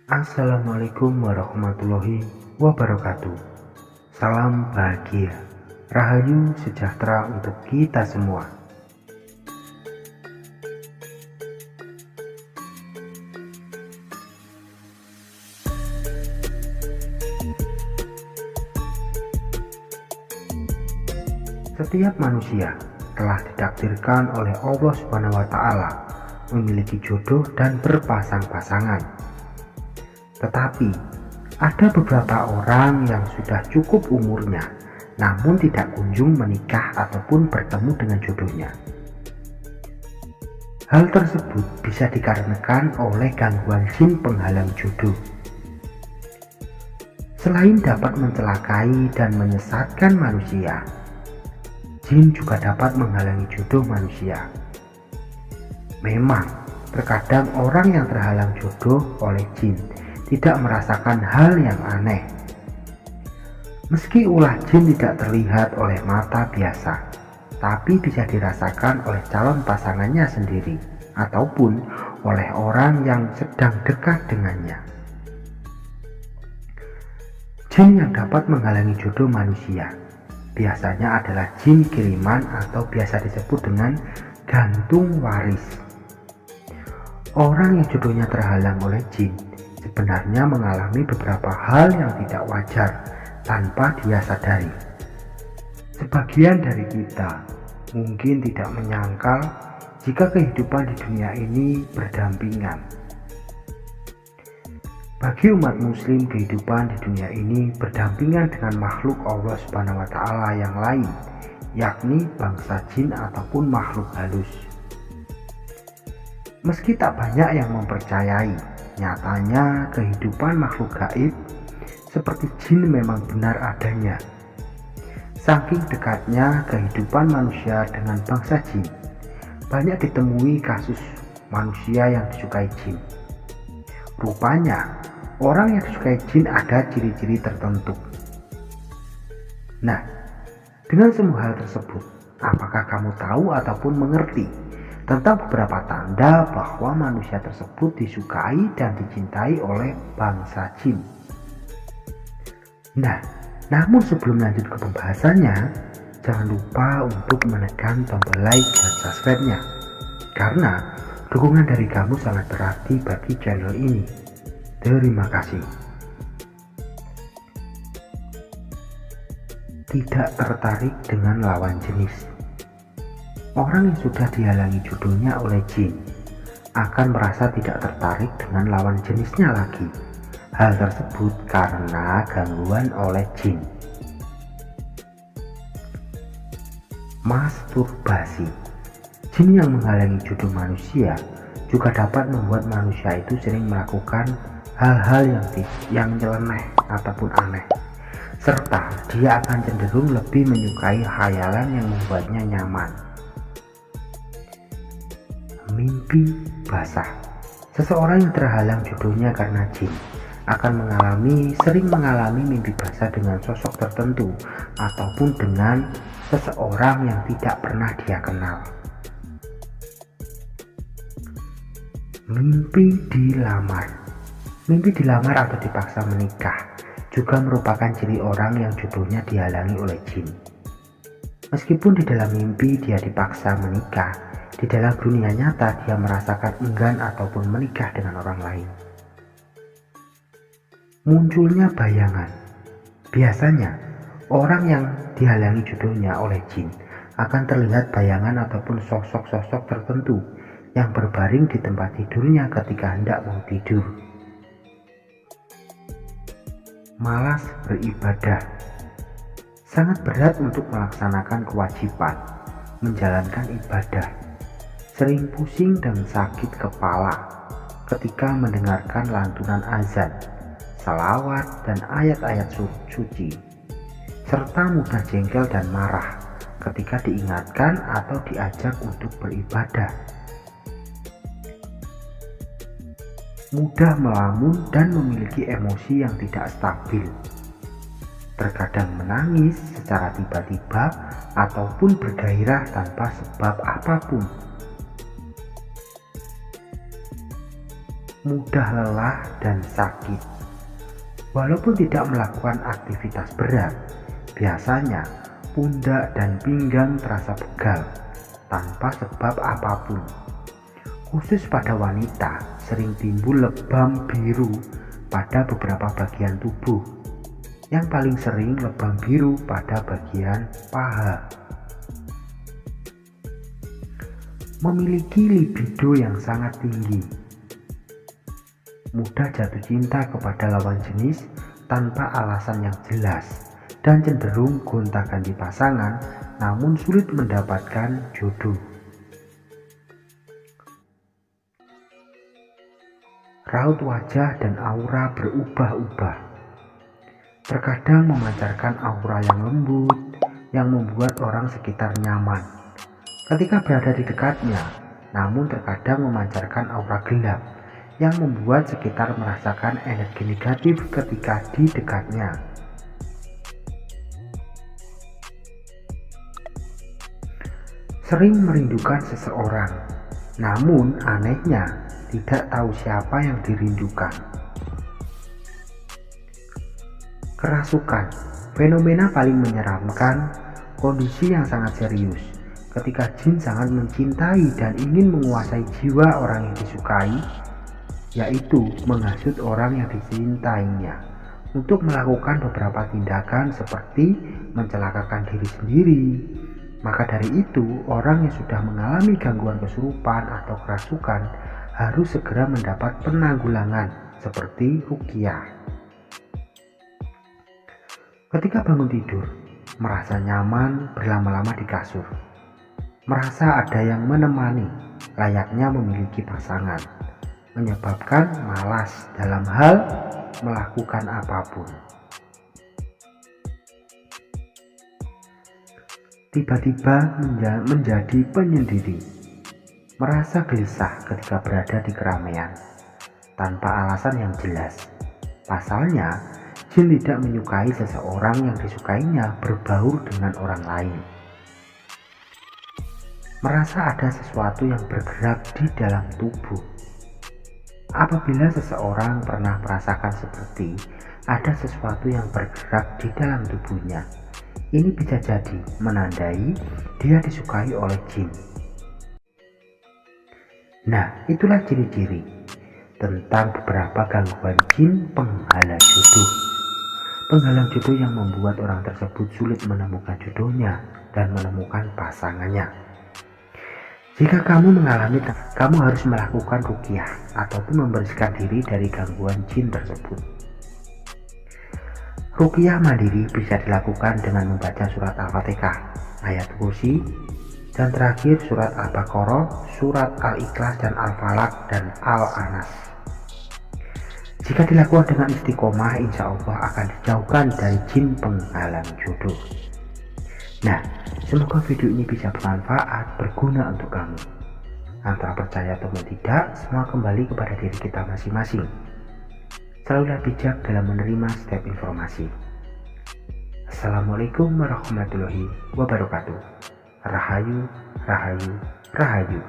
Assalamualaikum warahmatullahi wabarakatuh. Salam bahagia, rahayu sejahtera untuk kita semua. Setiap manusia telah ditakdirkan oleh Allah SWT memiliki jodoh dan berpasang-pasangan. Tetapi ada beberapa orang yang sudah cukup umurnya namun tidak kunjung menikah ataupun bertemu dengan jodohnya. Hal tersebut bisa dikarenakan oleh gangguan jin penghalang jodoh. Selain dapat mencelakai dan menyesatkan manusia, jin juga dapat menghalangi jodoh manusia. Memang, terkadang orang yang terhalang jodoh oleh jin tidak merasakan hal yang aneh. Meski ulah jin tidak terlihat oleh mata biasa, tapi bisa dirasakan oleh calon pasangannya sendiri ataupun oleh orang yang sedang dekat dengannya. Jin yang dapat menghalangi jodoh manusia biasanya adalah jin kiriman atau biasa disebut dengan gantung waris. Orang yang jodohnya terhalang oleh jin sebenarnya mengalami beberapa hal yang tidak wajar tanpa dia sadari. Sebagian dari kita mungkin tidak menyangkal jika kehidupan di dunia ini berdampingan. Bagi umat muslim, kehidupan di dunia ini berdampingan dengan makhluk Allah SWT yang lain, yakni bangsa jin ataupun makhluk halus. Meski tak banyak yang mempercayai, nyatanya kehidupan makhluk gaib seperti jin memang benar adanya. Saking dekatnya kehidupan manusia dengan bangsa jin, banyak ditemui kasus manusia yang disukai jin. Rupanya, orang yang disukai jin ada ciri-ciri tertentu. Nah, dengan semua hal tersebut, apakah kamu tahu ataupun mengerti tentang beberapa tanda bahwa manusia tersebut disukai dan dicintai oleh bangsa jin? Nah, namun sebelum lanjut ke pembahasannya, jangan lupa untuk menekan tombol like dan subscribe-nya, karena dukungan dari kamu sangat berarti bagi channel ini. Terima kasih. Tidak tertarik dengan lawan jenis. Orang yang sudah dihalangi jodohnya oleh jin akan merasa tidak tertarik dengan lawan jenisnya lagi. Hal tersebut karena gangguan oleh jin. Masturbasi. Jin yang menghalangi jodoh manusia juga dapat membuat manusia itu sering melakukan hal-hal yang nyeleneh ataupun aneh, serta dia akan cenderung lebih menyukai khayalan yang membuatnya nyaman. Mimpi basah. Seseorang yang terhalang jodohnya karena jin akan sering mengalami mimpi basah dengan sosok tertentu ataupun dengan seseorang yang tidak pernah dia kenal. Mimpi dilamar. Mimpi dilamar atau dipaksa menikah juga merupakan ciri orang yang jodohnya dihalangi oleh jin. Meskipun di dalam mimpi dia dipaksa menikah, di dalam dunia nyata dia merasakan enggan ataupun menikah dengan orang lain. Munculnya bayangan. Biasanya, orang yang dihalangi jodohnya oleh jin akan terlihat bayangan ataupun sosok-sosok tertentu yang berbaring di tempat tidurnya ketika hendak mau tidur. Malas beribadah. Sangat berat untuk melaksanakan kewajiban, menjalankan ibadah. Sering pusing dan sakit kepala ketika mendengarkan lantunan azan, salawat dan ayat-ayat suci, serta mudah jengkel dan marah ketika diingatkan atau diajak untuk beribadah. Mudah melamun dan memiliki emosi yang tidak stabil. Terkadang menangis secara tiba-tiba ataupun bergairah tanpa sebab apapun. mudah lelah dan sakit. Walaupun tidak melakukan aktivitas berat, biasanya pundak dan pinggang terasa pegal tanpa sebab apapun. Khusus pada wanita, sering timbul lebam biru pada beberapa bagian tubuh. Yang paling sering lebam biru pada bagian paha. Memiliki libido yang sangat tinggi. Mudah jatuh cinta kepada lawan jenis tanpa alasan yang jelas dan cenderung gonta-ganti pasangan, namun sulit mendapatkan jodoh. Raut wajah dan aura berubah-ubah. Terkadang memancarkan aura yang lembut yang membuat orang sekitar nyaman ketika berada di dekatnya, namun terkadang memancarkan aura gelap yang membuat sekitar merasakan energi negatif ketika di dekatnya. Sering merindukan seseorang, namun anehnya tidak tahu siapa yang dirindukan. Kerasukan, fenomena paling menyeramkan, kondisi yang sangat serius ketika jin sangat mencintai dan ingin menguasai jiwa orang yang disukai, yaitu menghasut orang yang dicintainya untuk melakukan beberapa tindakan seperti mencelakakan diri sendiri. Maka dari itu, orang yang sudah mengalami gangguan kesurupan atau kerasukan harus segera mendapat penanggulangan seperti ruqyah. Ketika bangun tidur, merasa nyaman berlama-lama di kasur, merasa ada yang menemani, layaknya memiliki pasangan, menyebabkan malas dalam hal melakukan apapun. Tiba-tiba menjadi penyendiri, merasa gelisah ketika berada di keramaian tanpa alasan yang jelas. Pasalnya, jin tidak menyukai seseorang yang disukainya berbaur dengan orang lain. Merasa ada sesuatu yang bergerak di dalam tubuh. Apabila seseorang pernah merasakan seperti ada sesuatu yang bergerak di dalam tubuhnya, ini bisa jadi menandai dia disukai oleh jin. Nah, itulah ciri-ciri tentang beberapa gangguan jin penghalang jodoh. Penghalang jodoh yang membuat orang tersebut sulit menemukan jodohnya dan menemukan pasangannya. Jika kamu mengalami, kamu harus melakukan ruqyah ataupun membersihkan diri dari gangguan jin tersebut. Ruqyah mandiri bisa dilakukan dengan membaca surat Al-Fatihah, ayat kursi, dan terakhir surat Al-Baqarah, surat Al-Ikhlas dan Al-Falaq dan Al-Anas. Jika dilakukan dengan istiqomah, insya Allah akan dijauhkan dari jin penghalang jodoh. Nah, semoga video ini bisa bermanfaat, berguna untuk kamu. Antara percaya atau tidak, semua kembali kepada diri kita masing-masing. Selalulah bijak dalam menerima setiap informasi. Assalamualaikum warahmatullahi wabarakatuh. Rahayu, rahayu, rahayu.